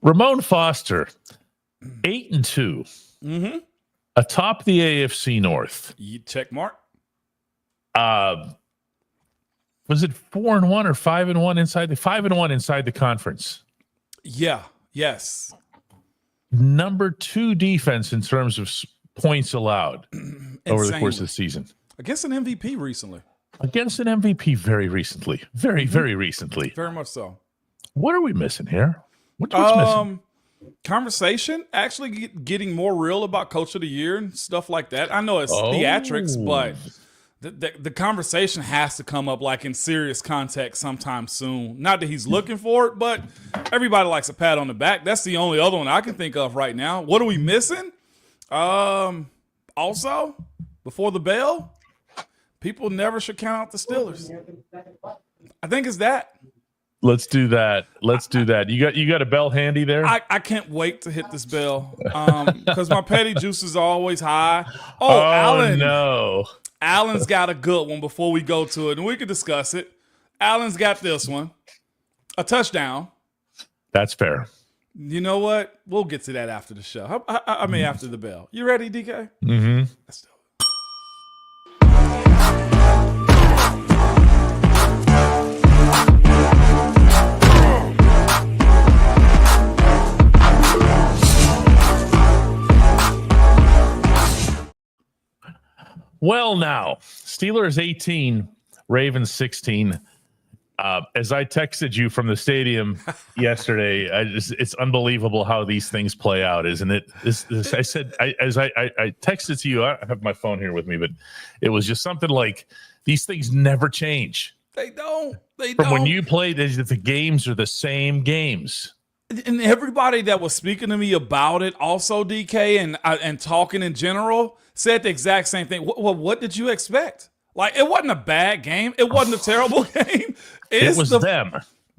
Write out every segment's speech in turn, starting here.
Ramon Foster, 8-2, atop the AFC North. Check mark. Was it 4-1 or 5-1 inside the 5-1 inside the conference? Yeah. Yes. Number 2 defense in terms of points allowed over the course of the season. Against an MVP recently. Against an MVP very recently. Very recently. Very much so. What are we missing here? What's missing? Conversation, actually getting more real about Coach of the Year and stuff like that. I know it's theatrics, but the conversation has to come up like in serious context sometime soon. Not that he's looking for it, but everybody likes a pat on the back. That's the only other one I can think of right now. What are we missing? Also, before the bell, people never should count out the Steelers. I think it's that. Let's do that. You got a bell handy there? I can't wait to hit this bell because my petty juices are always high. Oh, Allen. No. Allen's got a good one before we go to it, and we can discuss it. Allen's got this one. A touchdown. That's fair. You know what? We'll get to that after the show. I mean, after the bell. You ready, DK? Mm-hmm. Let's do it. Well, now, Steelers 18, Ravens 16. As I texted you from the stadium yesterday, it's unbelievable how these things play out, isn't it? I texted to you. I have my phone here with me, but it was just something like these things never change. They don't. From when you played, the games are the same games. And everybody that was speaking to me about it, also DK and talking in general, said the exact same thing. Well, what did you expect? Like, it wasn't a bad game. It wasn't a terrible game. It was them.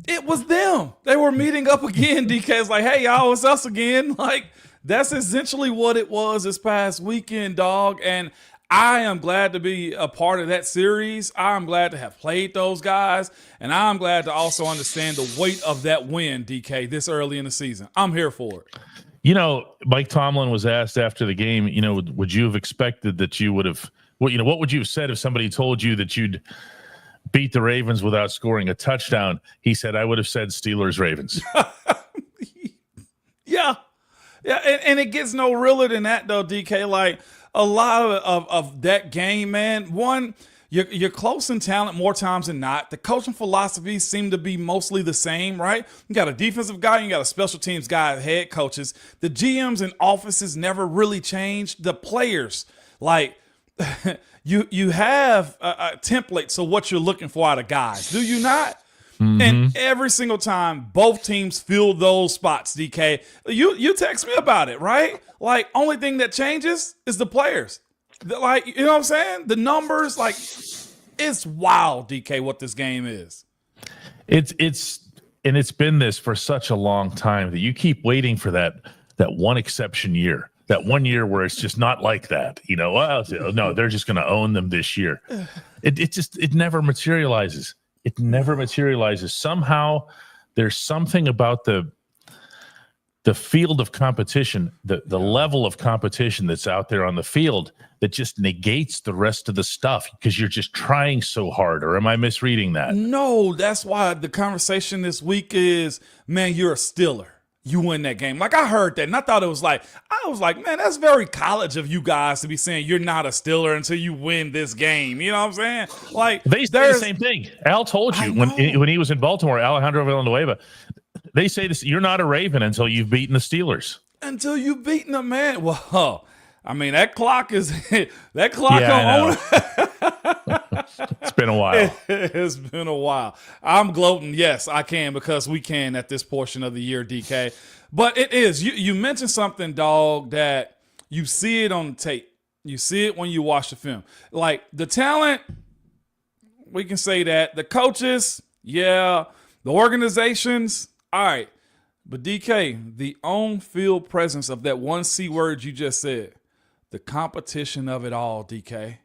It was them. They were meeting up again. DK is like, hey, y'all, it's us again. Like, that's essentially what it was this past weekend, dog. And I am glad to be a part of that series. I'm glad to have played those guys. And I'm glad to also understand the weight of that win, DK, this early in the season. I'm here for it. You know, Mike Tomlin was asked after the game, would you have expected that you would have, what would you have said if somebody told you that you'd beat the Ravens without scoring a touchdown? He said, I would have said Steelers-Ravens. Yeah. And it gets no realer than that, though, DK. Like, a lot of that game, man, one, you're close in talent more times than not. The coaching philosophies seem to be mostly the same, right? You got a defensive guy, you got a special teams guy, head coaches. The GMs and offices never really changed. The players, like, you have a template, so what you're looking for out of guys, do you not? Mm-hmm. And every single time, both teams fill those spots, DK. You text me about it, right? Like, only thing that changes is the players. Like, you know what I'm saying? The numbers, like, it's wild, DK, what this game is. It's been this for such a long time that you keep waiting for that one exception year. That 1 year where it's just not like that, well, no, they're just going to own them this year. It never materializes. It never materializes. Somehow there's something about the field of competition, the level of competition that's out there on the field that just negates the rest of the stuff because you're just trying so hard. Or am I misreading that? No, that's why the conversation this week is, man, you're a Steeler. You win that game. Like, I heard that, and I was like, man, that's very college of you guys to be saying you're not a Steeler until you win this game. You know what I'm saying? Like, they say the same thing. Al told you when he was in Baltimore, Alejandro Villanueva, they say this: you're not a Raven until you've beaten the Steelers. Until you've beaten them, man. Well, I mean, that clock is that clock on. It's been a while. It's been a while. I'm gloating. Yes, I can, because we can at this portion of the year, DK. But it is. You mentioned something, dog, that you see it on the tape. You see it when you watch the film. Like, the talent, we can say that. The coaches, yeah. The organizations, all right. But DK, the on-field presence of that one C word you just said, the competition of it all, DK.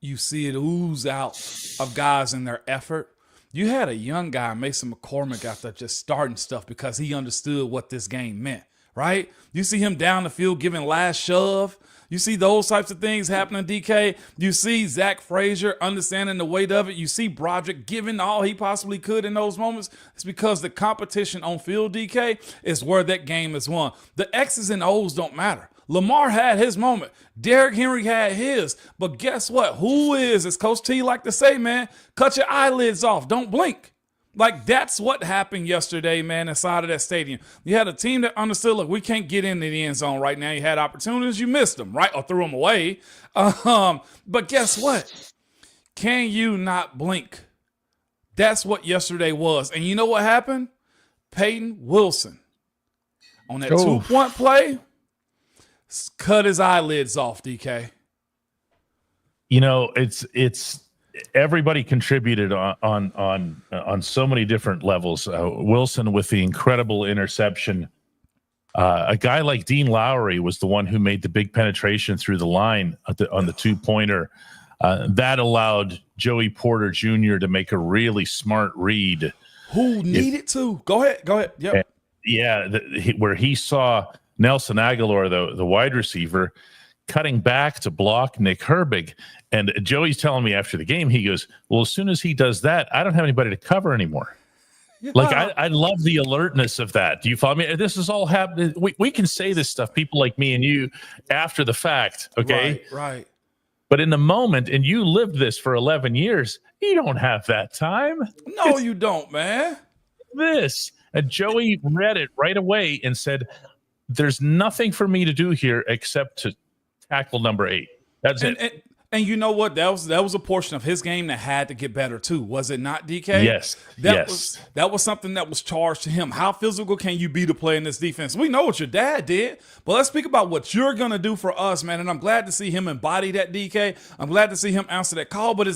You see it ooze out of guys in their effort. you had a young guy, Mason McCormick, out there just starting stuff because he understood what this game meant, right? You see him down the field giving last shove. You see those types of things happening, DK. You see Zach Frazier understanding the weight of it. You see Broderick giving all he possibly could in those moments. It's because the competition on field, DK, is where that game is won. The X's and O's don't matter. Lamar had his moment. Derrick Henry had his. But guess what? Who is, as Coach T like to say, man, cut your eyelids off. Don't blink. Like, that's what happened yesterday, man, inside of that stadium. You had a team that understood, look, we can't get into the end zone right now. You had opportunities, you missed them, right? Or threw them away. But guess what? Can you not blink? That's what yesterday was. And you know what happened? Peyton Wilson, on that 2-point play, cut his eyelids off, DK. You know, it's everybody contributed on so many different levels. Wilson with the incredible interception. A guy like Dean Lowry was the one who made the big penetration through the line on the 2-pointer. That allowed Joey Porter Jr. to make a really smart read. Who needed to? Go ahead. Yep. Where he saw Nelson Aguilar, the wide receiver, cutting back to block Nick Herbig. And Joey's telling me after the game, he goes, well, as soon as he does that, I don't have anybody to cover anymore. Yeah. Like, I love the alertness of that. Do you follow me? This is all happening. We can say this stuff, people like me and you, after the fact, okay? Right. But in the moment, and you lived this for 11 years, you don't have that time. No, you don't, man. And Joey read it right away and said, there's nothing for me to do here except to tackle number 8. That's it. And you know what? That was a portion of his game that had to get better too, was it not, DK? Yes. That was something that was charged to him. How physical can you be to play in this defense? We know what your dad did, but let's speak about what you're gonna do for us, man. And I'm glad to see him embody that, DK. I'm glad to see him answer that call. But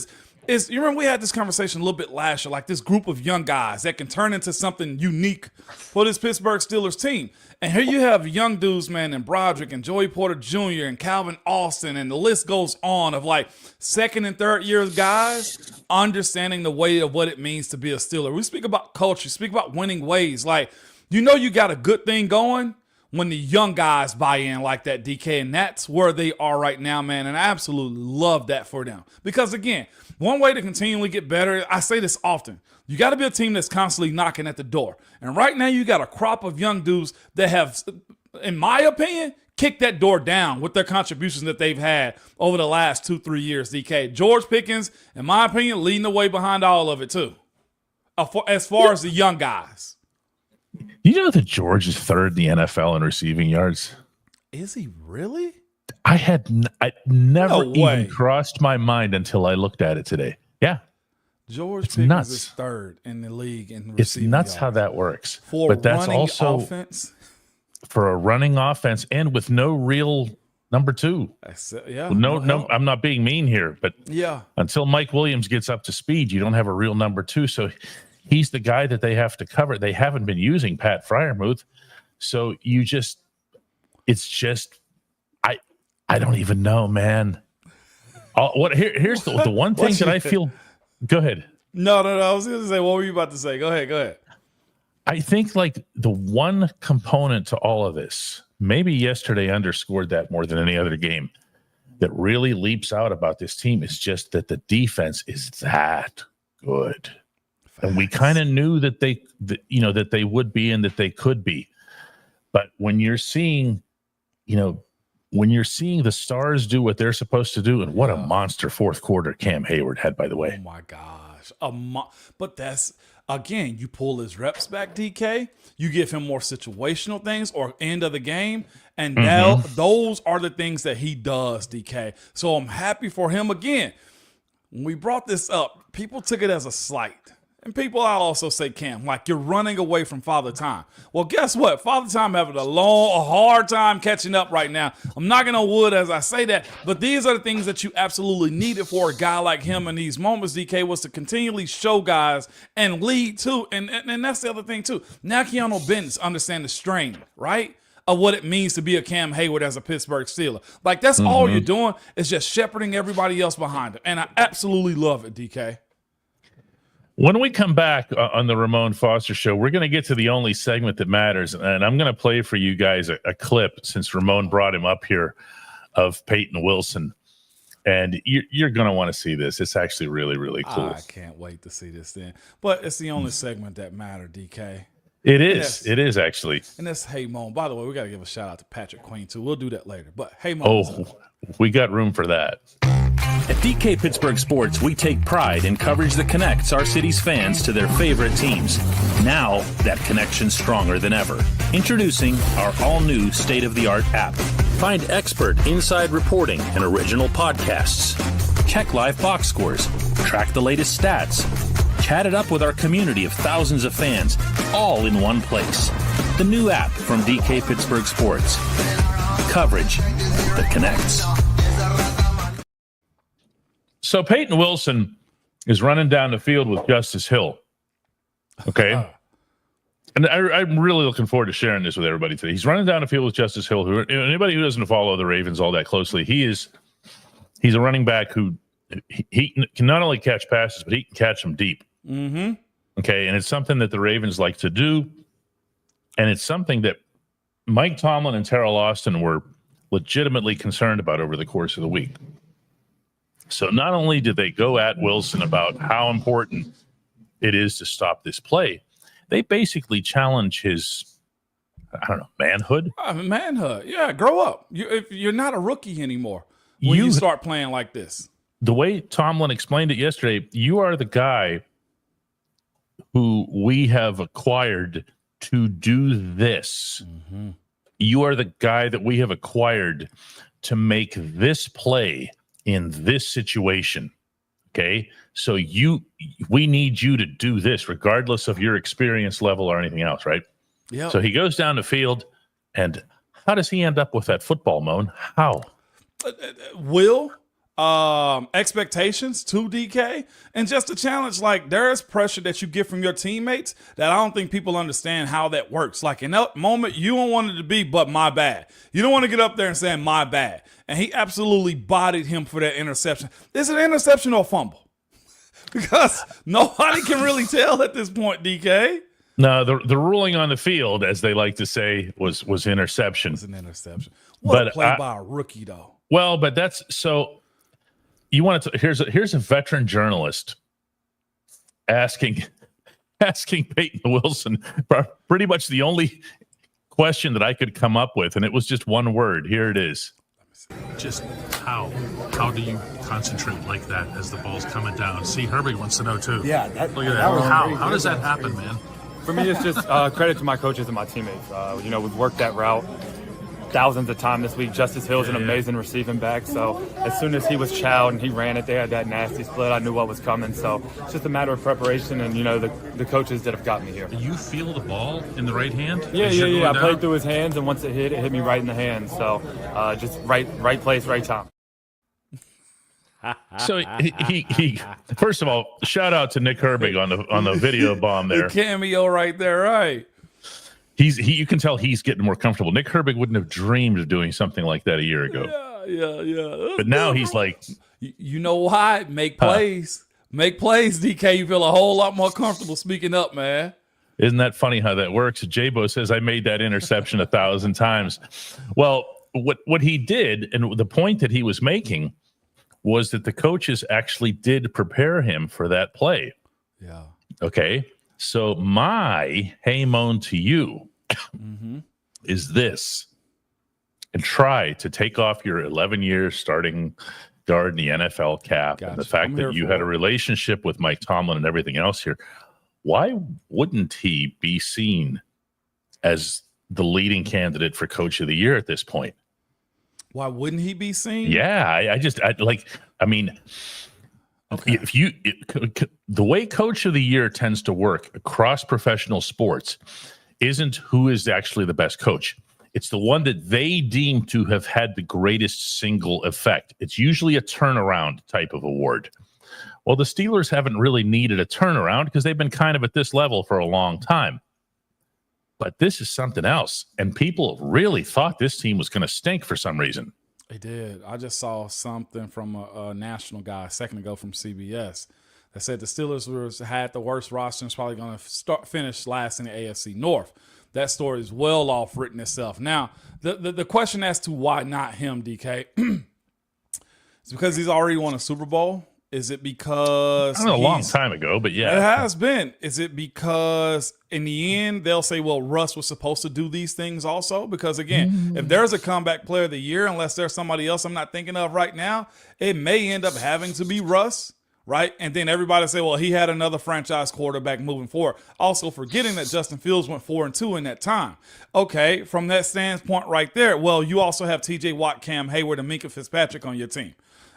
you remember we had this conversation a little bit last year, like this group of young guys that can turn into something unique for this Pittsburgh Steelers team. And here you have young dudes, man, and Broderick and Joey Porter Jr. and Calvin Austin, and the list goes on of like second and third year guys understanding the weight of what it means to be a Steeler. We speak about culture, speak about winning ways. Like, you know, you got a good thing going when the young guys buy in like that, DK, and that's where they are right now, man. And I absolutely love that for them. Because again, one way to continually get better, I say this often, you got to be a team that's constantly knocking at the door. And right now you got a crop of young dudes that have, in my opinion, kicked that door down with their contributions that they've had over the last 2-3 years, DK. George Pickens, in my opinion, leading the way behind all of it too, as far as the young guys. You know that George is third in the NFL in receiving yards? Is he really? I never even crossed my mind until I looked at it today. Yeah. George Pickens is third in the league in receiving It's nuts yards. How that works. But that's also offense. For a running offense and with no real number 2. No, I'm not being mean here, but until Mike Williams gets up to speed, you don't have a real number 2. So he's the guy that they have to cover. They haven't been using Pat Freiermuth. So I don't even know, man. Here's the one thing that I feel. Go ahead. No. I was going to say, what were you about to say? Go ahead. I think like the one component to all of this, maybe yesterday underscored that more than any other game, that really leaps out about this team is just that the defense is that good. And we kind of knew that they would be and that they could be. But when you're seeing, the Stars do what they're supposed to do, and what a monster fourth quarter Cam Hayward had, by the way. Oh my gosh. But that's, again, you pull his reps back, DK, you give him more situational things or end of the game, and now those are the things that he does, DK. So I'm happy for him. Again, when we brought this up, people took it as a slight. And people, I'll also say, Cam, like you're running away from Father Time. Well, guess what? Father Time having a hard time catching up right now. I'm knocking on wood as I say that, but these are the things that you absolutely needed for a guy like him in these moments, DK, was to continually show guys and lead too. And that's the other thing too. Now Keanu Benton's understand the strain, right, of what it means to be a Cam Hayward as a Pittsburgh Steeler. Like that's all you're doing is just shepherding everybody else behind him. And I absolutely love it, DK. When we come back on the Ramon Foster Show, we're going to get to the only segment that matters. And I'm going to play for you guys a clip, since Ramon brought him up here, of Peyton Wilson. And you're going to want to see this. It's actually really, really cool. I can't wait to see this then. But it's the only segment that matters, DK. It is. It is, actually. And that's Hey Mon. By the way, we got to give a shout out to Patrick Queen, too. We'll do that later. But Hey Mon. Oh, we got room for that. At DK Pittsburgh Sports, we take pride in coverage that connects our city's fans to their favorite teams. Now, that connection's stronger than ever. Introducing our all-new state-of-the-art app. Find expert inside reporting and original podcasts. Check live box scores. Track the latest stats. Chat it up with our community of thousands of fans, all in one place. The new app from DK Pittsburgh Sports. Coverage that connects. So Peyton Wilson is running down the field with Justice Hill. Okay. And I'm really looking forward to sharing this with everybody today. He's running down the field with Justice Hill. Who, anybody who doesn't follow the Ravens all that closely, he's a running back who he can not only catch passes, but he can catch them deep. Mm-hmm. Okay. And it's something that the Ravens like to do. And it's something that Mike Tomlin and Terrell Austin were legitimately concerned about over the course of the week. So not only did they go at Wilson about how important it is to stop this play, they basically challenge his, I don't know, manhood. Manhood. Yeah, grow up. You're not a rookie anymore when you start playing like this. The way Tomlin explained it yesterday, you are the guy who we have acquired to do this. Mm-hmm. You are the guy that we have acquired to make this play in this situation. Okay. So we need you to do this regardless of your experience level or anything else. Right. Yeah. So he goes down the field, and how does he end up with that football, Moan? How? Expectations to DK, and just a challenge. Like, there is pressure that you get from your teammates that I don't think people understand how that works. Like, in that moment, you don't want it to be, but my bad. You don't want to get up there and say, my bad. And he absolutely bodied him for that interception. Is it an interception or a fumble? Because nobody can really tell at this point, DK. No, the ruling on the field, as they like to say, was interception. It's an interception. What a play by a rookie, though. Well, but that's so. You want to? Here's a veteran journalist asking Peyton Wilson pretty much the only question that I could come up with, and it was just one word. Here it is. Just how do you concentrate like that as the ball's coming down? See, Herbie wants to know too. Yeah, look at that. How does that happen, man? For me, it's just credit to my coaches and my teammates. We've worked that route thousands of times this week. Justice Hill's an amazing receiving back, so as soon as he was chowed and he ran it, they had that nasty split. I knew what was coming, so it's just a matter of preparation and the coaches that have got me here. Do you feel the ball in the right hand? Yeah. I played through his hands, and once it hit me right in the hand. So just right place, right time. So he first of all, shout out to Nick Herbig on the video bomb there. The cameo right there, right? You can tell he's getting more comfortable. Nick Herbig wouldn't have dreamed of doing something like that a year ago. Yeah. But now he's like, you know why? Make plays, DK. You feel a whole lot more comfortable speaking up, man. Isn't that funny how that works? J-Bo says, I made that interception 1,000 times. Well, what he did, and the point that he was making, was that the coaches actually did prepare him for that play. Yeah. Okay. So my hey moan to you is this, and try to take off your 11 years starting guard in the NFL cap. Gotcha. And the fact that you had a relationship with Mike Tomlin and everything else here. Why wouldn't he be seen as the leading candidate for Coach of the Year at this point? Why wouldn't he be seen? Yeah, Okay. The way Coach of the Year tends to work across professional sports isn't who is actually the best coach. It's the one that they deem to have had the greatest single effect. It's usually a turnaround type of award. Well, the Steelers haven't really needed a turnaround because they've been kind of at this level for a long time. But this is something else. And people really thought this team was going to stink for some reason. They did. I just saw something from a national guy a second ago from CBS that said the Steelers had the worst roster and is probably going to finish last in the AFC North. That story is well off written itself. Now, the question as to why not him, DK, is because he's already won a Super Bowl. Is it because a long time ago, but yeah. It has been. Is it because in the end they'll say, well, Russ was supposed to do these things also? Because again, if there's a comeback player of the year, unless there's somebody else I'm not thinking of right now, it may end up having to be Russ, right? And then everybody say, well, he had another franchise quarterback moving forward. Also forgetting that Justin Fields went 4-2 in that time. Okay, from that standpoint right there, well, you also have TJ Watt, Cam Hayward, and Minkah Fitzpatrick on your team.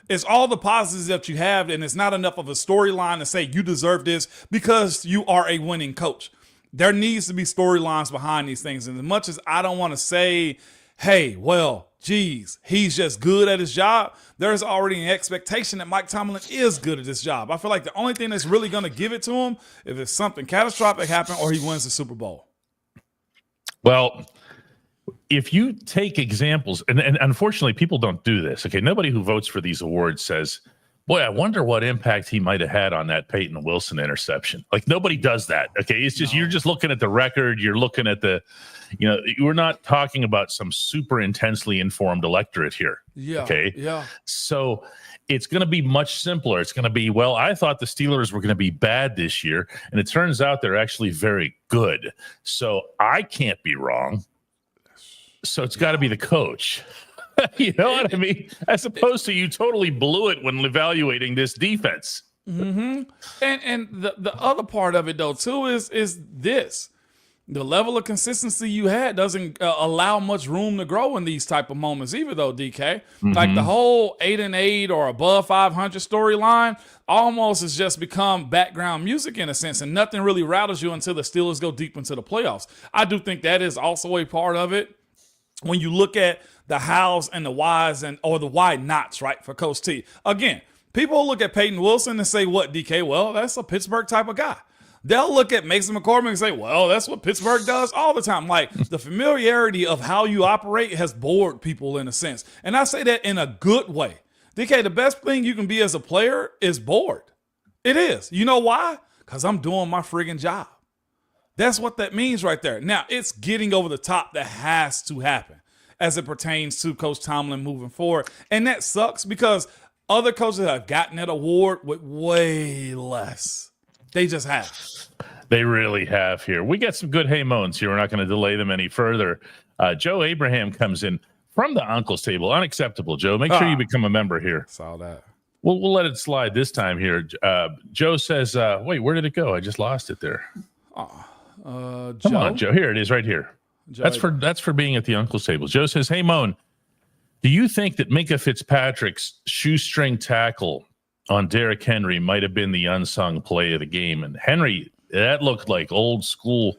It's all the positives that you have, and it's not enough of a storyline to say you deserve this because you are a winning coach. There needs to be storylines behind these things. And as much as I don't want to say, hey, well, geez, he's just good at his job, there's already an expectation that Mike Tomlin is good at his job. I feel like the only thing that's really going to give it to him if it's something catastrophic happen or he wins the Super Bowl. Well, if you take examples, and unfortunately people don't do this, okay, nobody who votes for these awards says, boy, I wonder what impact he might have had on that Peyton Wilson interception. Like, nobody does that, okay? It's just, you're just looking at the record, you're looking at the, we're not talking about some super intensely informed electorate here, okay? Yeah. So it's going to be much simpler. It's going to be, well, I thought the Steelers were going to be bad this year, and it turns out they're actually very good. So I can't be wrong. So it's got to be the coach. You know what I mean? As opposed to you totally blew it when evaluating this defense. Mm-hmm. And the other part of it, though, too, is this. The level of consistency you had doesn't allow much room to grow in these type of moments either, though, DK. Mm-hmm. Like the whole 8-8 or above 500 storyline almost has just become background music in a sense, and nothing really rattles you until the Steelers go deep into the playoffs. I do think that is also a part of it. When you look at the hows and the whys or the why nots, right, for Coach T. Again, people look at Peyton Wilson and say, what, DK? Well, that's a Pittsburgh type of guy. They'll look at Mason McCormick and say, well, that's what Pittsburgh does all the time. Like, the familiarity of how you operate has bored people in a sense. And I say that in a good way. DK, the best thing you can be as a player is bored. It is. You know why? Because I'm doing my friggin' job. That's what that means right there. Now, it's getting over the top that has to happen as it pertains to Coach Tomlin moving forward. And that sucks because other coaches have gotten that award with way less. They just have. They really have here. We got some good hey moans here. We're not going to delay them any further. Joe Abraham comes in from the Uncle's Table. Unacceptable, Joe. Make sure you become a member here. Saw that. We'll let it slide this time here. Joe says, wait, where did it go? I just lost it there. Come on, Joe. Here it is, right here. Joe, that's for being at the Uncle's Table. Joe says, hey, Moan, do you think that Minkah Fitzpatrick's shoestring tackle on Derrick Henry might have been the unsung play of the game? And Henry, that looked like old school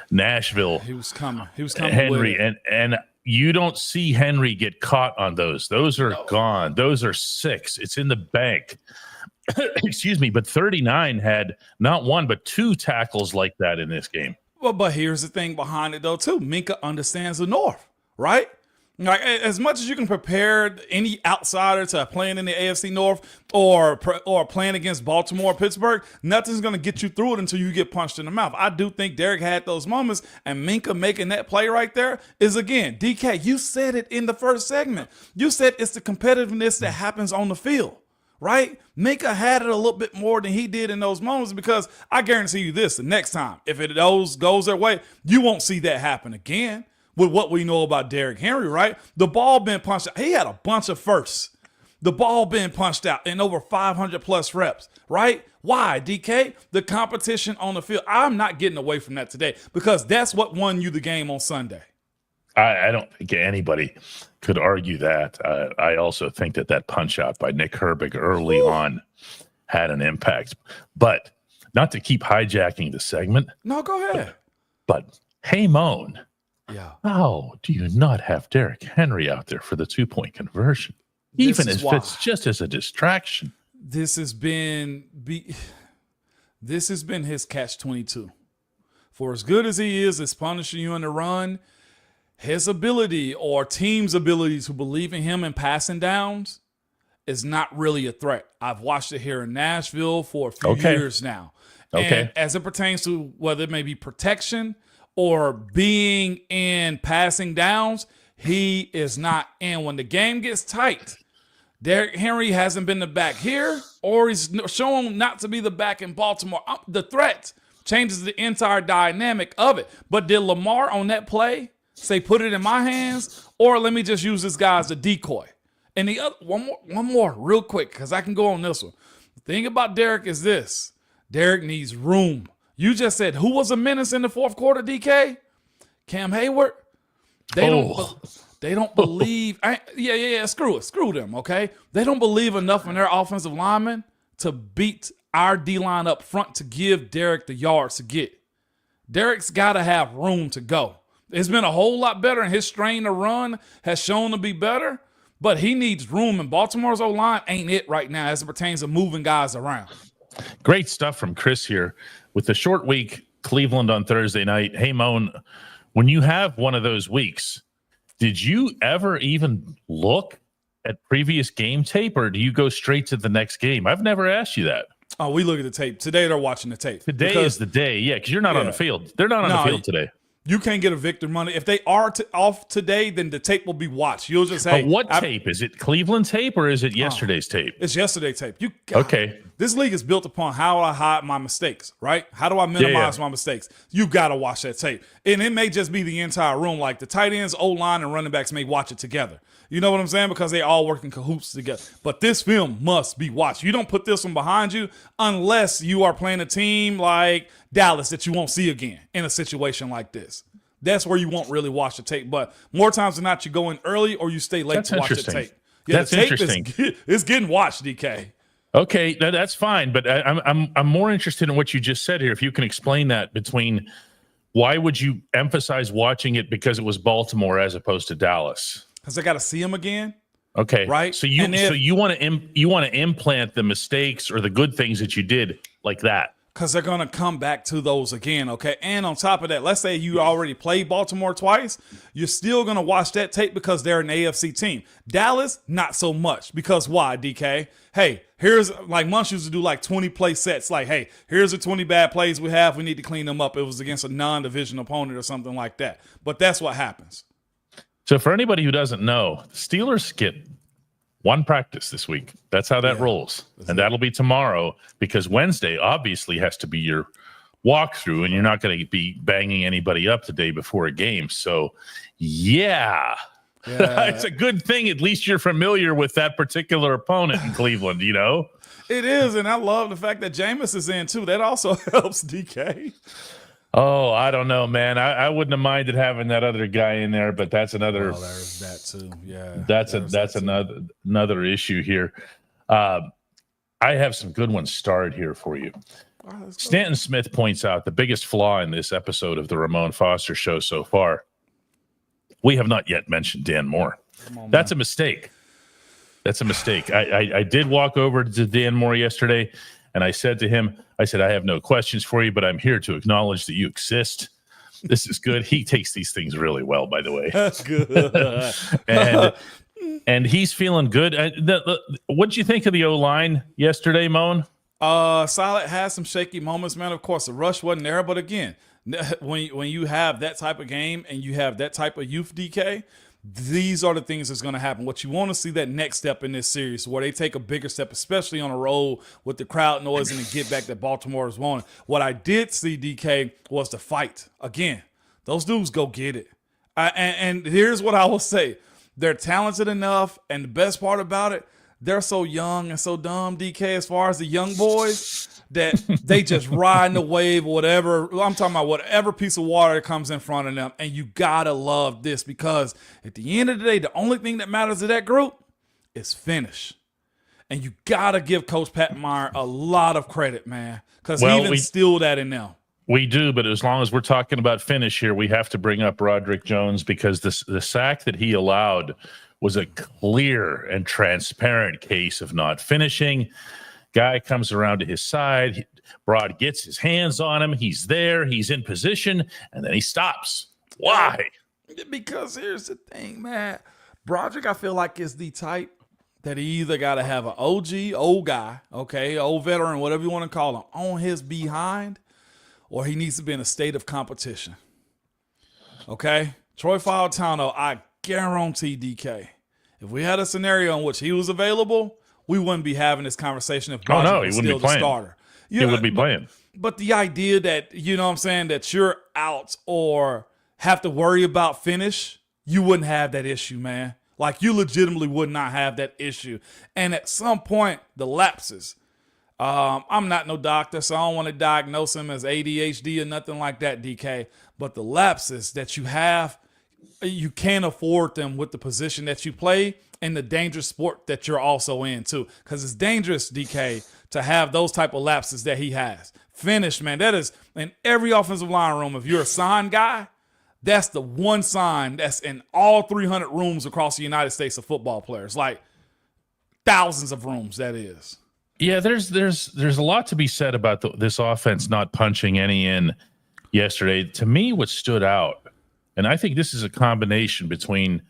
Nashville. He was coming. Henry, and you don't see Henry get caught on those. Those are gone. Those are 6. It's in the bank. Excuse me, but 39 had not one but 2 tackles like that in this game. Well, but here's the thing behind it, though, too. Minkah understands the North, right? Like, as much as you can prepare any outsider to playing in the AFC North or playing against Baltimore or Pittsburgh, nothing's going to get you through it until you get punched in the mouth. I do think Derrick had those moments, and Minkah making that play right there is, again, DK, you said it in the first segment. You said it's the competitiveness that happens on the field. Right? Minkah had it a little bit more than he did in those moments because I guarantee you this, the next time, if it goes their way, you won't see that happen again with what we know about Derrick Henry, right? The ball been punched out. He had a bunch of firsts. The ball been punched out in over 500 plus reps, right? Why, DK? The competition on the field. I'm not getting away from that today because that's what won you the game on Sunday. I don't think anybody could argue that. I also think that punch out by Nick Herbig early on had an impact. But not to keep hijacking the segment. No, go ahead. But hey, Moan. Yeah. How do you not have Derrick Henry out there for the 2-point conversion? Even if it's just as a distraction. This has been his catch-22. For as good as he is punishing you in the run, his ability or team's ability to believe in him in passing downs is not really a threat. I've watched it here in Nashville for a few years now. And as it pertains to whether it may be protection or being in passing downs, he is not. And when the game gets tight, Derrick Henry hasn't been the back here, or he's shown not to be the back in Baltimore. The threat changes the entire dynamic of it. But did Lamar on that play say, put it in my hands, or let me just use this guy as a decoy? And the other one more real quick, because I can go on this one. The thing about Derrick is this. Derrick needs room. You just said, who was a menace in the fourth quarter, DK? Cam Hayward? They don't believe. Screw them, okay? They don't believe enough in their offensive linemen to beat our D-line up front to give Derrick the yards to get. Derrick's got to have room to go. It's been a whole lot better, and his strain to run has shown to be better, but he needs room, and Baltimore's O-line ain't it right now as it pertains to moving guys around. Great stuff from Chris here. With the short week, Cleveland on Thursday night. Hey, Moan, when you have one of those weeks, did you ever even look at previous game tape, or do you go straight to the next game? I've never asked you that. Oh, we look at the tape. Today they're watching the tape. Today is the day, because you're not on the field. They're not on the field today. You can't get a victor money. If they are off today, then the tape will be watched. You'll just say, what tape? Is it Cleveland tape or is it yesterday's tape? It's yesterday's tape. Okay. This league is built upon how I hide my mistakes, right? How do I minimize my mistakes? You got to watch that tape. And it may just be the entire room. Like the tight ends, O-line, and running backs may watch it together. You know what I'm saying? Because they all work in cahoots together. But this film must be watched. You don't put this one behind you unless you are playing a team like Dallas that you won't see again in a situation like this. That's where you won't really watch the tape. But more times than not, you go in early or you stay late to watch the tape. Yeah, that's interesting. It's getting watched, DK. Okay, that's fine. But I'm more interested in what you just said here. If you can explain that between why would you emphasize watching it because it was Baltimore as opposed to Dallas? Because I got to see him again. Okay, right. So you want to implant the mistakes or the good things that you did like that. Because they're going to come back to those again, okay? And on top of that, let's say you already played Baltimore twice. You're still going to watch that tape because they're an AFC team. Dallas, not so much. Because why, DK? Hey, here's, like Munch used to do like 20 play sets. Like, hey, here's the 20 bad plays we have. We need to clean them up. It was against a non-division opponent or something like that. But that's what happens. So for anybody who doesn't know, the Steelers get one practice this week. That's how that rolls. And that'll be tomorrow because Wednesday obviously has to be your walkthrough and you're not going to be banging anybody up the day before a game. So, it's a good thing. At least you're familiar with that particular opponent in Cleveland, you know? It is. And I love the fact that Jameis is in too. That also helps, DK. Oh, I don't know, man. I wouldn't have minded having that other guy in there, but that's another. Oh, there's that too. Yeah, that's another issue here. I have some good ones starred here for you. Stanton Smith points out the biggest flaw in this episode of the Ramon Foster Show so far. We have not yet mentioned Dan Moore. That's a mistake. That's a mistake. I did walk over to Dan Moore yesterday. And I said to him, I have no questions for you, but I'm here to acknowledge that you exist. This is good. He takes these things really well, by the way. That's good. and he's feeling good. What'd you think of the O-line yesterday, Moan? Solid has some shaky moments, man. Of course, the rush wasn't there, but again, when you have that type of game and you have that type of youth, DK, these are the things that's going to happen. What you want to see that next step in this series where they take a bigger step, especially on a road with the crowd noise and the get back that Baltimore is wanting. What I did see, DK, was the fight. Again, those dudes go get it. And here's what I will say. They're talented enough, and the best part about it, they're so young and so dumb, DK, as far as the young boys, that they just riding the wave or whatever. I'm talking about whatever piece of water that comes in front of them. And you got to love this because at the end of the day, the only thing that matters to that group is finish. And you got to give Coach Pat Meyer a lot of credit, man, because he even instilled that in them. We do, but as long as we're talking about finish here, we have to bring up Roderick Jones because the sack that he allowed was a clear and transparent case of not finishing. Guy comes around to his side. Broad gets his hands on him. He's there. He's in position. And then he stops. Why? Because here's the thing, man. Broderick, I feel like, is the type that he either got to have an OG, old guy, okay, old veteran, whatever you want to call him, on his behind, or he needs to be in a state of competition. Okay? Troy Fautano, I guarantee DK, if we had a scenario in which he was available, we wouldn't be having this conversation if Broderick was still the starter. He would be playing. But the idea that, you know what I'm saying, that you're out or have to worry about finish, you wouldn't have that issue, man. Like, you legitimately would not have that issue. And at some point, the lapses. I'm not no doctor, so I don't want to diagnose him as ADHD or nothing like that, DK. But the lapses that you have, you can't afford them with the position that you play and the dangerous sport that you're also in, too. Because it's dangerous, DK, to have those type of lapses that he has. Finish, man. That is in every offensive line room. If you're a sign guy, that's the one sign that's in all 300 rooms across the United States of football players. Like, thousands of rooms, that is. Yeah, there's a lot to be said about this offense not punching any in yesterday. To me, what stood out, and I think this is a combination between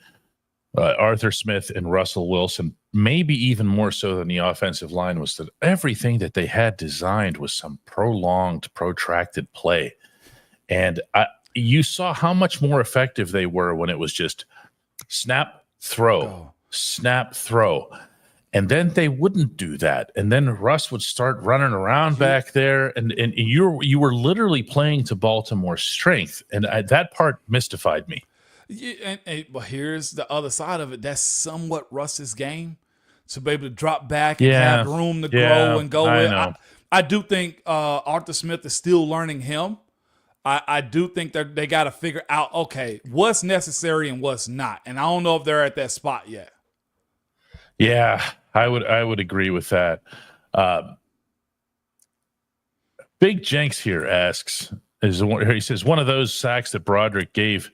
Arthur Smith and Russell Wilson, maybe even more so than the offensive line, was that everything that they had designed was some prolonged, protracted play. And you saw how much more effective they were when it was just snap, throw, snap, throw. And then they wouldn't do that. And then Russ would start running around back there. And you were literally playing to Baltimore's strength. And that part mystified me. Yeah, but here's the other side of it. That's somewhat Russ's game, to be able to drop back and have room to grow and go in. I do think Arthur Smith is still learning him. I do think they got to figure out, okay, what's necessary and what's not. And I don't know if they're at that spot yet. Yeah, I would agree with that. Big Jenks here asks, he says, one of those sacks that Broderick gave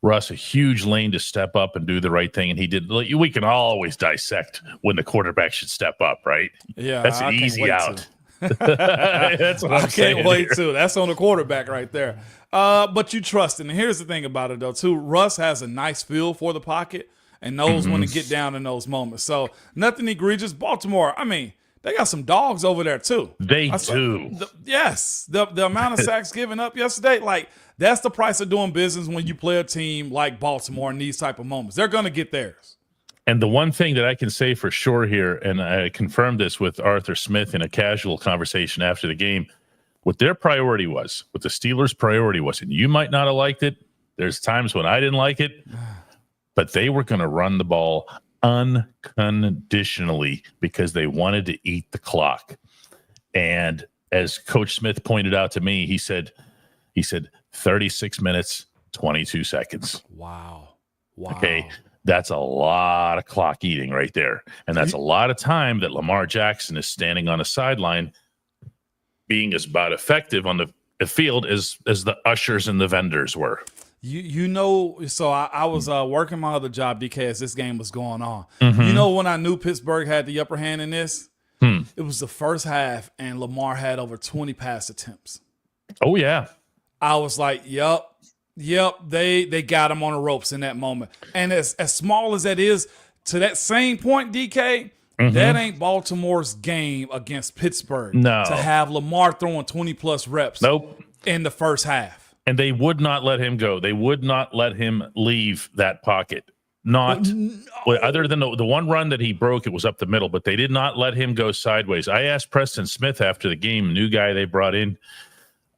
Russ a huge lane to step up and do the right thing, and he did. We can always dissect when the quarterback should step up, right? Yeah, that's an easy out. That's what I'm saying. I can't wait here. too. That's on the quarterback right there. But you trust him. And here's the thing about it, though, too. Russ has a nice feel for the pocket and knows when to get down in those moments. So nothing egregious. Baltimore, I mean, they got some dogs over there, too. They do. The amount of sacks given up yesterday, like, that's the price of doing business when you play a team like Baltimore in these type of moments. They're going to get theirs. And the one thing that I can say for sure here, and I confirmed this with Arthur Smith in a casual conversation after the game, what their priority was, what the Steelers' priority was, and you might not have liked it. There's times when I didn't like it, but they were going to run the ball unconditionally because they wanted to eat the clock. And as Coach Smith pointed out to me, he said 36 minutes, 22 seconds. Wow. Okay. That's a lot of clock eating right there. And that's a lot of time that Lamar Jackson is standing on a sideline being as about effective on the field as the ushers and the vendors were. You know, so I was working my other job, DK, as this game was going on. You know, when I knew Pittsburgh had the upper hand in this, it was the first half, and Lamar had over 20 pass attempts. Oh, yeah. I was like, yep, they got him on the ropes in that moment. And as small as that is, to that same point, DK, that ain't Baltimore's game against Pittsburgh. No. To have Lamar throwing 20-plus reps in the first half. And they would not let him go. They would not let him leave that pocket. Other than the one run that he broke, it was up the middle, but they did not let him go sideways. I asked Preston Smith after the game, new guy they brought in,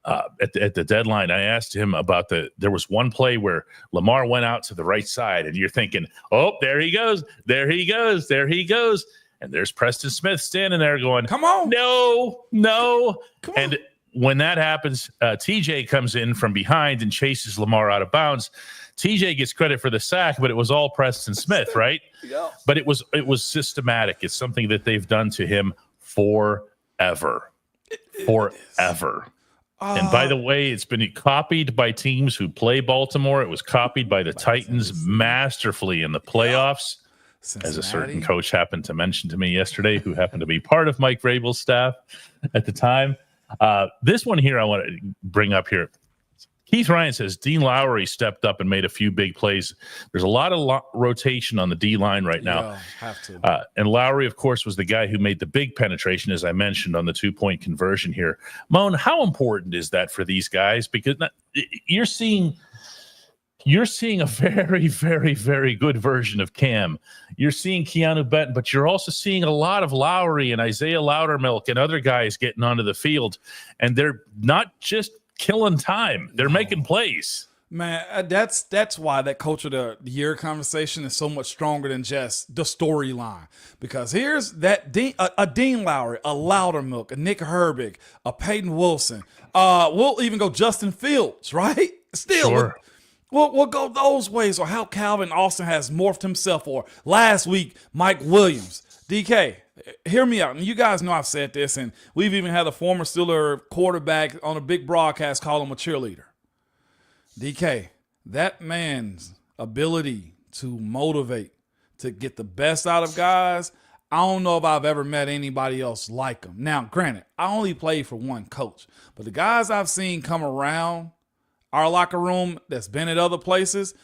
at the deadline, I asked him about there was one play where Lamar went out to the right side, and you're thinking, oh, there he goes. And there's Preston Smith standing there going, come on. No. Come on. And when that happens, TJ comes in from behind and chases Lamar out of bounds. TJ gets credit for the sack, but it was all Preston Smith, right? Yeah. But it was systematic. It's something that they've done to him forever. And by the way, it's been copied by teams who play Baltimore. It was copied by the Titans masterfully in the playoffs, as a certain coach happened to mention to me yesterday, who happened to be part of Mike Vrabel's staff at the time. This one here I want to bring up here. Keith Ryan says Dean Lowry stepped up and made a few big plays. There's a lot of rotation on the D line right now. Yeah, have to. And Lowry, of course, was the guy who made the big penetration, as I mentioned, on the 2-point conversion here. Moan, how important is that for these guys? Because you're seeing a very, very, very good version of Cam. You're seeing Keanu Benton, but you're also seeing a lot of Lowry and Isaiah Loudermilk and other guys getting onto the field. And they're not just killing time. They're making plays. Man, that's why that coach of the year conversation is so much stronger than just the storyline. Because here's that a Dean Lowry, a Loudermilk, a Nick Herbig, a Peyton Wilson. We'll even go Justin Fields, right? Still, sure. We'll go those ways, or how Calvin Austin has morphed himself, or last week, Mike Williams. DK, hear me out. And you guys know I've said this, and we've even had a former Steeler quarterback on a big broadcast call him a cheerleader. DK, that man's ability to motivate, to get the best out of guys, I don't know if I've ever met anybody else like him. Now, granted, I only played for one coach, but the guys I've seen come around our locker room that's been at other places,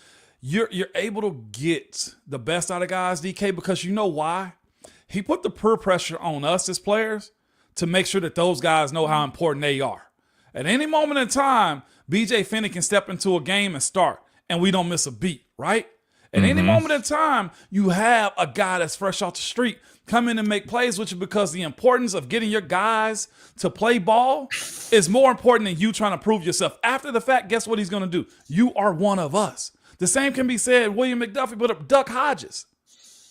you're able to get the best out of guys, DK, because you know why? He put the peer pressure on us as players to make sure that those guys know how important they are. At any moment in time, BJ Finney can step into a game and start, and we don't miss a beat, right? At any moment in time, you have a guy that's fresh off the street come in and make plays with you, because the importance of getting your guys to play ball is more important than you trying to prove yourself. After the fact, guess what he's going to do? You are one of us. The same can be said, William McDuffie, but Duck Hodges.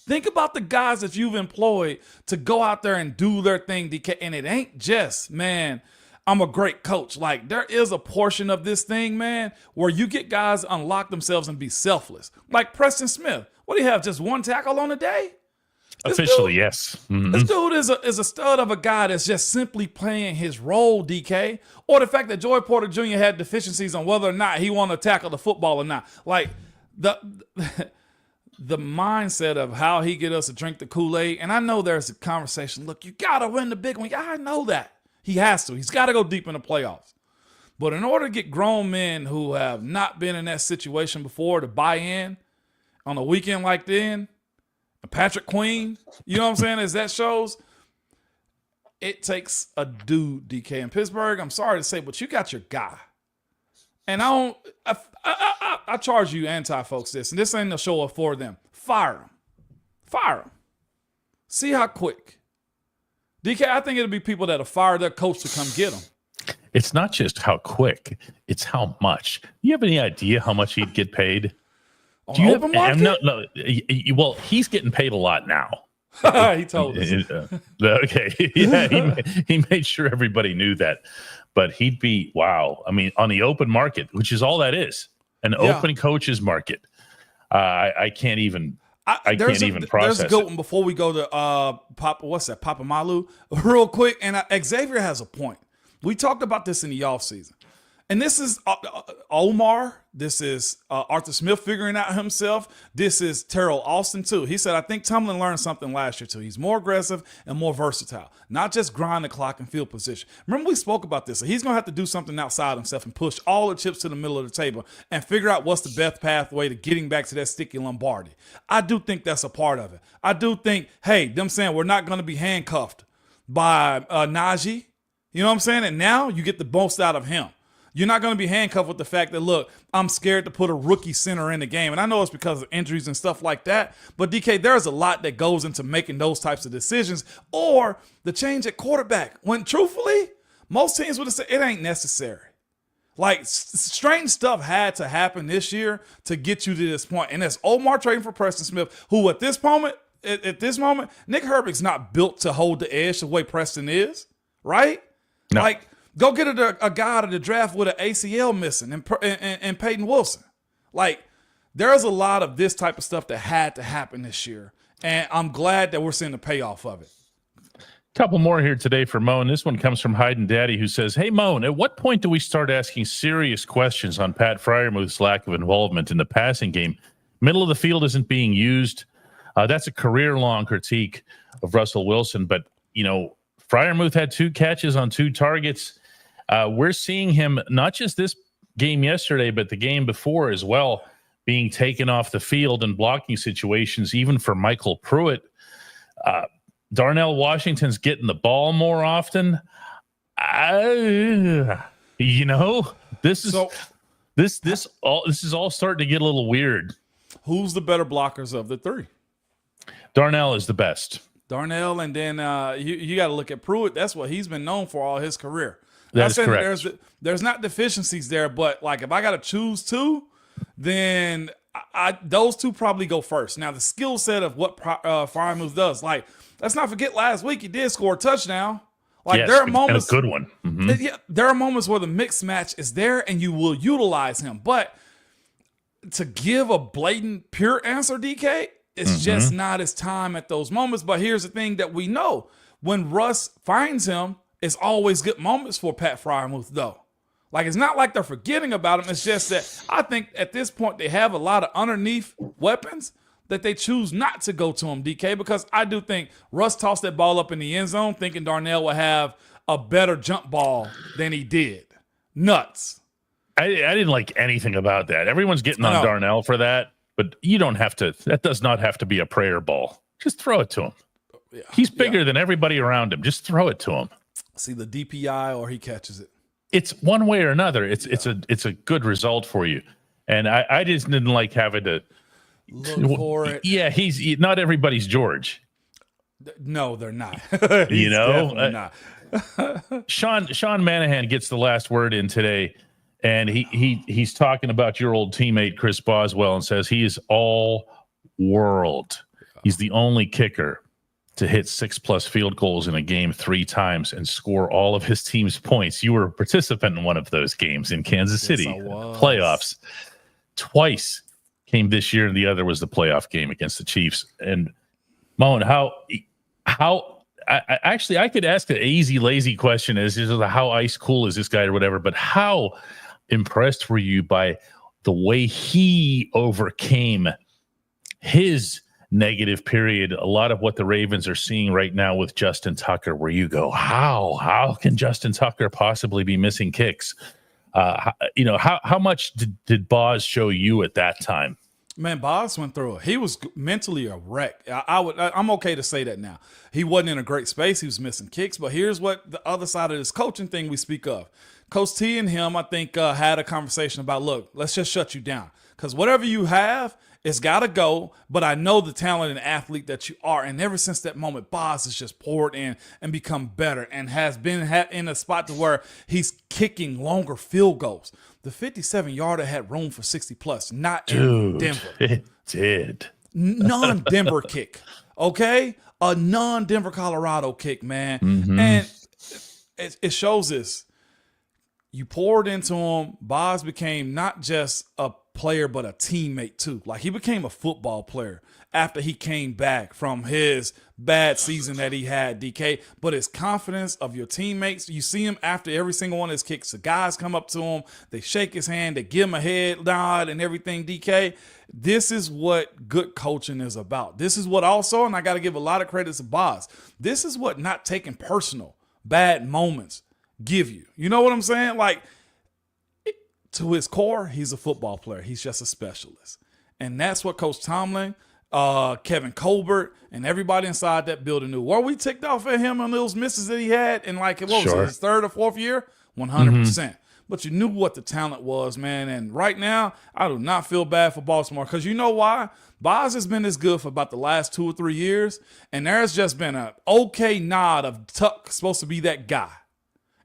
Think about the guys that you've employed to go out there and do their thing, DK. And it ain't just, man, I'm a great coach. Like, there is a portion of this thing, man, where you get guys to unlock themselves and be selfless. Like Preston Smith. What do you have, just one tackle on the day? Officially, yes. This dude is a stud of a guy that's just simply playing his role, DK. Or the fact that Joey Porter Jr. had deficiencies on whether or not he wanted to tackle the football or not. Like, the mindset of how he get us to drink the Kool-Aid. And I know there's a conversation. Look, you got to win the big one. Yeah, I know that. He has to. He's got to go deep in the playoffs. But in order to get grown men who have not been in that situation before to buy in on a weekend like then, Patrick Queen, you know what I'm saying, as that shows, it takes a dude, DK. In Pittsburgh, I'm sorry to say, but you got your guy. And I charge you anti-folks this, and this ain't a show up for them. Fire him. Fire him. See how quick. DK, I think it'll be people that'll fire their coach to come get him. It's not just how quick, it's how much. Do you have any idea how much he'd get paid? On the open market? No. Well, he's getting paid a lot now. He told us. Okay. Yeah, he made sure everybody knew that. But he'd be, wow. I mean, on the open market, which is all that is, an open coaches market. I can't even process There's a good one before we go to Papa Malu real quick. And Xavier has a point. We talked about this in the offseason. And this is Omar. This is Arthur Smith figuring out himself. This is Terrell Austin, too. He said, I think Tomlin learned something last year, too. He's more aggressive and more versatile, not just grind the clock and field position. Remember, we spoke about this. So he's going to have to do something outside himself and push all the chips to the middle of the table and figure out what's the best pathway to getting back to that sticky Lombardi. I do think that's a part of it. I do think, hey, them saying we're not going to be handcuffed by Najee. You know what I'm saying? And now you get the most out of him. You're not going to be handcuffed with the fact that, look, I'm scared to put a rookie center in the game. And I know it's because of injuries and stuff like that. But, DK, there's a lot that goes into making those types of decisions. Or the change at quarterback. When, truthfully, most teams would have said it ain't necessary. Like, strange stuff had to happen this year to get you to this point. And that's Omar trading for Preston Smith, who at this moment, Nick Herbig's not built to hold the edge the way Preston is, right? No. Like, go get a guy out of the draft with an ACL missing and Peyton Wilson. Like, there's a lot of this type of stuff that had to happen this year. And I'm glad that we're seeing the payoff of it. Couple more here today for Moan. This one comes from Hayden Daddy, who says, hey, Moan, at what point do we start asking serious questions on Pat Freiermuth's lack of involvement in the passing game? Middle of the field isn't being used. That's a career-long critique of Russell Wilson. But, you know, Freiermuth had 2 catches on 2 targets. We're seeing him not just this game yesterday, but the game before as well, being taken off the field in blocking situations, even for Michael Pruitt. Darnell Washington's getting the ball more often. This is all starting to get a little weird. Who's the better blockers of the three? Darnell is the best. Darnell, and then you got to look at Pruitt. That's what he's been known for all his career. That's correct. There's not deficiencies there, but like if I got to choose two, then those two probably go first. Now the skill set of what Freiermuth does, like let's not forget last week he did score a touchdown. Like yes, there are moments, and a good one. Mm-hmm. Yeah, there are moments where the mix match is there and you will utilize him, but to give a blatant pure answer, DK, it's just not his time at those moments. But here's the thing that we know: when Russ finds him, it's always good moments for Pat Freiermuth, though. Like, it's not like they're forgetting about him. It's just that I think at this point they have a lot of underneath weapons that they choose not to go to him, DK, because I do think Russ tossed that ball up in the end zone thinking Darnell would have a better jump ball than he did. Nuts. I didn't like anything about that. Everyone's getting on Darnell for that, but you don't have to. That does not have to be a prayer ball. Just throw it to him. Yeah, he's bigger than everybody around him. Just throw it to him. See the DPI or he catches it. It's one way or another. It's a good result for you. And I just didn't like having to look for it. Yeah, he's not everybody's George. No, they're not. You know, not. Sean Manahan gets the last word in today, and he's talking about your old teammate Chris Boswell and says he is all world. He's the only kicker to hit 6+ field goals in a game 3 times and score all of his team's points. You were a participant in one of those games in Kansas City playoffs. Twice came this year, and the other was the playoff game against the Chiefs. And Moan, I could ask an easy, lazy question is how ice cool is this guy or whatever, but how impressed were you by the way he overcame his negative period? A lot of what the Ravens are seeing right now with Justin Tucker, where you go, how can Justin Tucker possibly be missing kicks? How much did Boz show you at that time? Man, Boz went through it. He was mentally a wreck. I'm okay to say that now. He wasn't in a great space. He was missing kicks. But here's what the other side of this coaching thing we speak of. Coach T and him, I think, had a conversation about, look, let's just shut you down. Because whatever you have, it's got to go, but I know the talent and athlete that you are. And ever since that moment, Boz has just poured in and become better and has been in a spot to where he's kicking longer field goals. The 57-yarder had room for 60+, not in Denver. It did. Non-Denver kick, okay? A non-Denver, Colorado kick, man. And it shows this. You poured into him. Boz became not just a player, but a teammate too. Like, he became a football player after he came back from his bad season that he had, DK. But his confidence of your teammates, you see him after every single one of his kicks. The guys come up to him, they shake his hand, they give him a head nod and everything, DK. This is what good coaching is about. This is what also, and I got to give a lot of credit to Boz, this is what not taking personal bad moments give you. You know what I'm saying? Like, to his core, he's a football player. He's just a specialist. And that's what Coach Tomlin, Kevin Colbert, and everybody inside that building knew. Were we ticked off at him on those misses that he had in, like, what was it, his 3rd or 4th year? 100%. But you knew what the talent was, man. And right now, I do not feel bad for Baltimore, because you know why? Boz has been this good for about the last 2 or 3 years, and there's just been an okay nod of Tuck supposed to be that guy.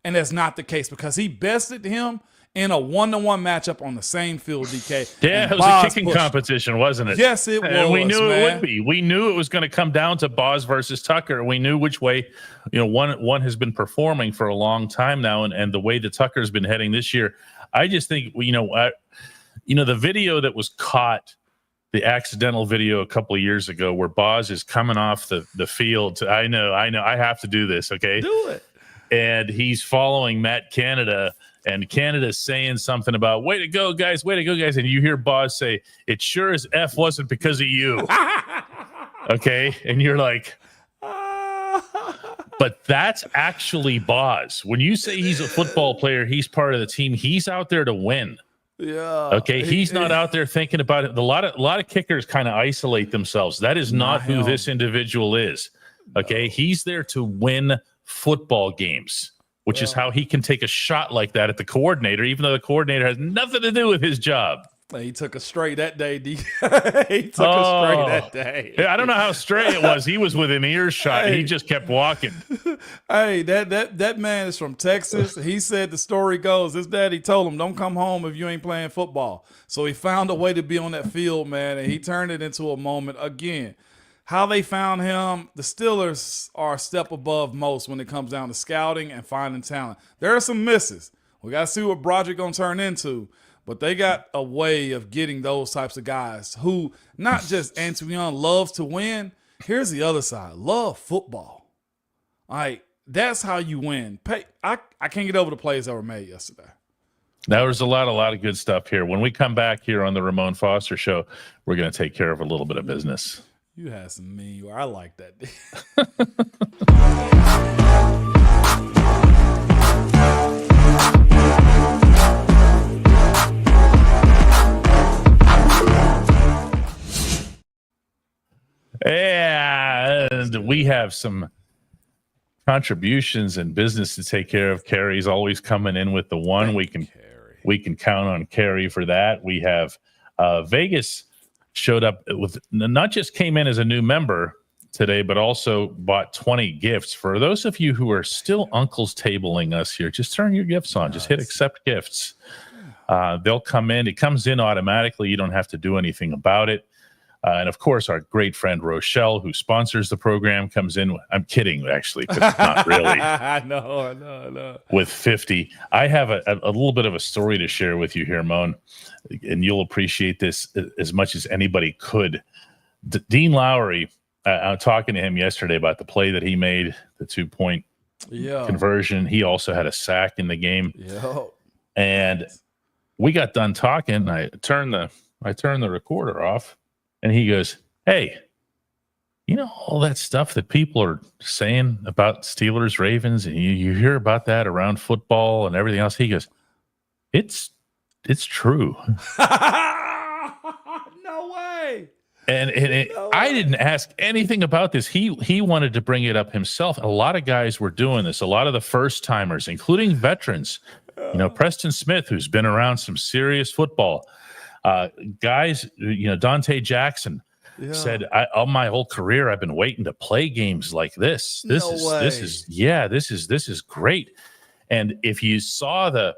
And that's not the case, because he bested him in a 1-to-1 matchup on the same field, DK. Yeah, it was a kicking competition, wasn't it? Yes, it was. And we knew it would be. We knew it was going to come down to Boz versus Tucker. We knew which way, one has been performing for a long time now, and the way that Tucker's been heading this year. I just think, the video that was caught, the accidental video a couple of years ago where Boz is coming off the field. I know, I have to do this, okay? Do it. And he's following Matt Canada, and Canada's saying something about, way to go, guys, and you hear Boz say, it sure as F wasn't because of you. Okay? And you're like, But that's actually Boz. When you say he's a football player, he's part of the team. He's out there to win. Yeah. Okay. He's not out there thinking about it. A lot of kickers kind of isolate themselves. That is not who this individual is. Okay. He's there to win football games, which is how he can take a shot like that at the coordinator, even though the coordinator has nothing to do with his job. He took a straight that day. He took a straight that day. I don't know how straight it was. He was within earshot. He just kept walking. Hey, that man is from Texas. He said the story goes, his daddy told him, don't come home if you ain't playing football. So he found a way to be on that field, man, and he turned it into a moment. Again, how they found him, the Steelers are a step above most when it comes down to scouting and finding talent. There are some misses. We got to see what Broderick going to turn into. But they got a way of getting those types of guys who not just Antoine loves to win. Here's the other side. Love football. All right, that's how you win. I can't get over the plays that were made yesterday. There was a lot of good stuff here. When we come back here on the Ramon Foster Show, we're going to take care of a little bit of business. You had some mean. I like that. And we have some contributions and business to take care of. Carrie's always coming in with the one. We can count on Carrie for that. We have Vegas showed up with, not just came in as a new member today, but also bought 20 gifts. For those of you who are still uncles tabling us here, just turn your gifts on. Just hit accept gifts. They'll come in. It comes in automatically. You don't have to do anything about it. And of course, our great friend Rochelle, who sponsors the program, comes in. I'm kidding, actually, because not really. I know. With 50. I have a little bit of a story to share with you here, Moan, and you'll appreciate this as much as anybody could. Dean Lowry, I was talking to him yesterday about the play that he made, the 2-point conversion. He also had a sack in the game. And we got done talking. I turned the recorder off. And he goes, hey, you know all that stuff that people are saying about Steelers, Ravens, and you hear about that around football and everything else? He goes, it's true. No way. And I didn't ask anything about this. He wanted to bring it up himself. A lot of guys were doing this. A lot of the first timers, including veterans. Preston Smith, who's been around some serious football. Guys, Dante Jackson said, all my whole career, I've been waiting to play games like this. This is great. And if you saw the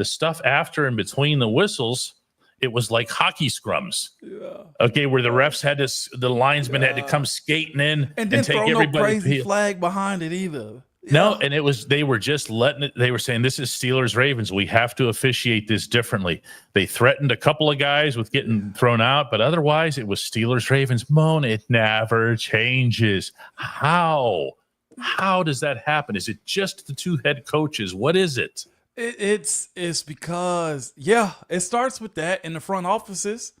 stuff after and between the whistles, it was like hockey scrums. Okay, where the refs the linesmen had to come skating in and take throw everybody. No crazy flag behind it either. No, and they were just letting it. They were saying, this is Steelers Ravens. We have to officiate this differently. They threatened a couple of guys with getting thrown out, but otherwise it was Steelers Ravens. Moan, it never changes. How does that happen? Is it just the two head coaches? What is it? It's because it starts with that in the front offices.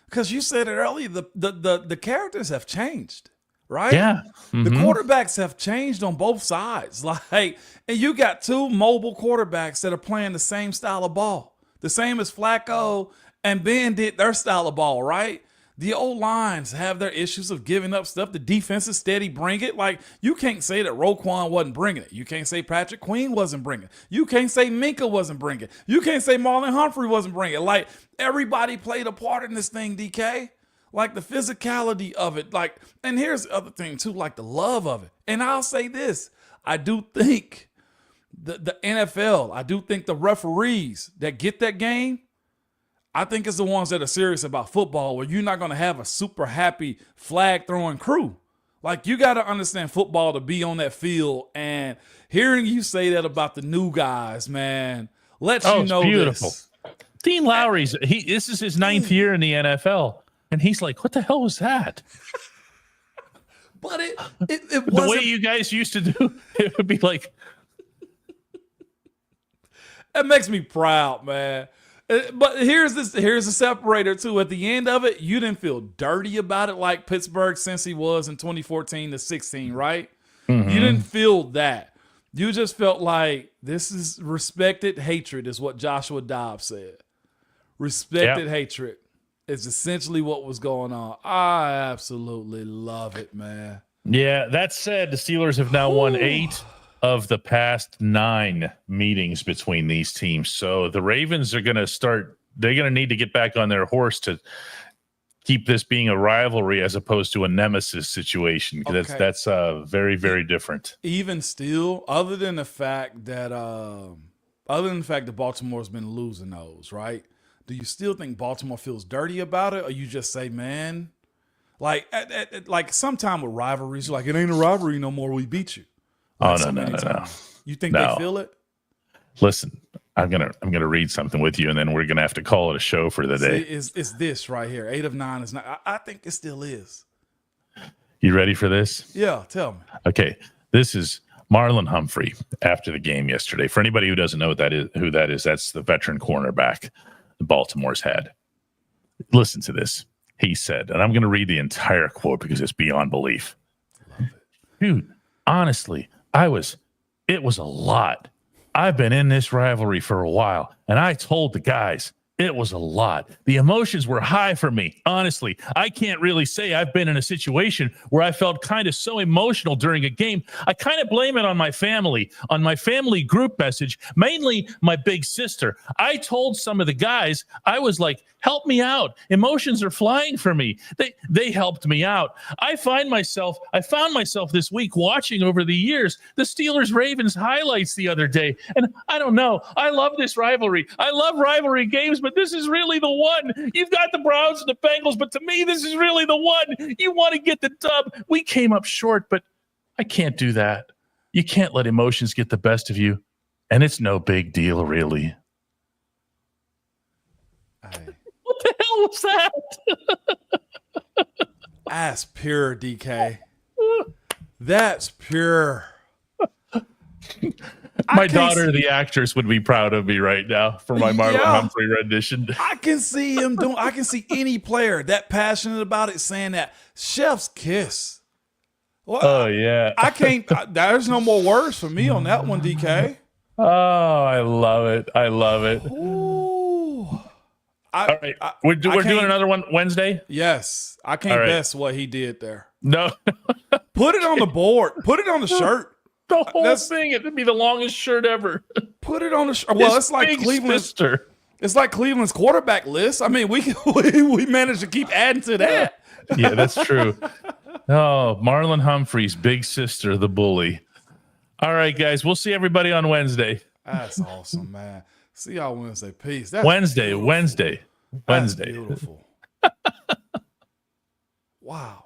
Because you said it earlier, the characters have changed. Right? Yeah. Mm-hmm. The quarterbacks have changed on both sides. And you got two mobile quarterbacks that are playing the same style of ball. The same as Flacco and Ben did their style of ball, right? The old lines have their issues of giving up stuff. The defense is steady, bring it. You can't say that Roquan wasn't bringing it. You can't say Patrick Queen wasn't bringing it. You can't say Minka wasn't bringing it. You can't say Marlon Humphrey wasn't bringing it. Everybody played a part in this thing, DK. The physicality of it. And here's the other thing, too, the love of it. And I'll say this. I do think the NFL, I do think the referees that get that game, I think it's the ones that are serious about football, where you're not going to have a super happy flag throwing crew. You got to understand football to be on that field. And hearing you say that about the new guys, man, lets you know beautiful. This. Dean Lowry's, this is his 9th year in the NFL. And he's like, what the hell was that? But it the way you guys used to do, it would be like. That makes me proud, man. But here's the separator, too. At the end of it, you didn't feel dirty about it like Pittsburgh since he was in 2014 to 16, right? You didn't feel that. You just felt like this is respected hatred, is what Joshua Dobbs said. Respected hatred is essentially what was going on. I absolutely love it, man. Yeah, that said, the Steelers have now won 8 of the past 9 meetings between these teams. So the Ravens are going to start, they're going to need to get back on their horse to keep this being a rivalry as opposed to a nemesis situation. That's very, very different. Even still, other than the fact that Baltimore's been losing those, right? Do you still think Baltimore feels dirty about it, or you just say, man, like sometime with rivalries, like it ain't a rivalry no more. We beat you. Like no. You think they feel it? Listen, I'm gonna read something with you, and then we're gonna have to call it a show for the day. It's this right here. 8 of 9 is not. I think it still is. You ready for this? Yeah, tell me. Okay, this is Marlon Humphrey after the game yesterday. For anybody who doesn't know who that is, that's the veteran cornerback the Baltimore's had. Listen to this. He said, and I'm going to read the entire quote because it's beyond belief. Dude, honestly, it was a lot. I've been in this rivalry for a while, and I told the guys it was a lot. The emotions were high for me. Honestly, I can't really say I've been in a situation where I felt kind of so emotional during a game. I kind of blame it on my family group message, mainly my big sister. I told some of the guys, I was like, help me out. Emotions are flying for me. They helped me out. I found myself this week watching over the years the Steelers-Ravens highlights the other day. And I don't know. I love this rivalry. I love rivalry games, but this is really the one. You've got the Browns and the Bengals, but to me, this is really the one. You want to get the dub. We came up short, but I can't do that. You can't let emotions get the best of you. And it's no big deal, really. What the hell was that? That's pure, DK. That's pure. My daughter, the actress, would be proud of me right now for my Marlon Humphrey rendition. I can see him doing. I can see any player that passionate about it saying that chef's kiss. Well, oh yeah. I can't. There's no more words for me on that one, DK. Oh, I love it. I love it. Ooh. All right, we're doing another one Wednesday. Yes, I can't guess what he did there. No, put it on the board. Put it on the shirt. The whole thing. It'd be the longest shirt ever. Put it on the shirt. Well, it's like Cleveland's. It's like Cleveland's quarterback list. I mean, we managed to keep adding to that. Yeah, that's true. Oh, Marlon Humphrey's big sister, the bully. All right, guys, we'll see everybody on Wednesday. That's awesome, man. See y'all Wednesday. Peace. That's Wednesday. That's beautiful. Wow.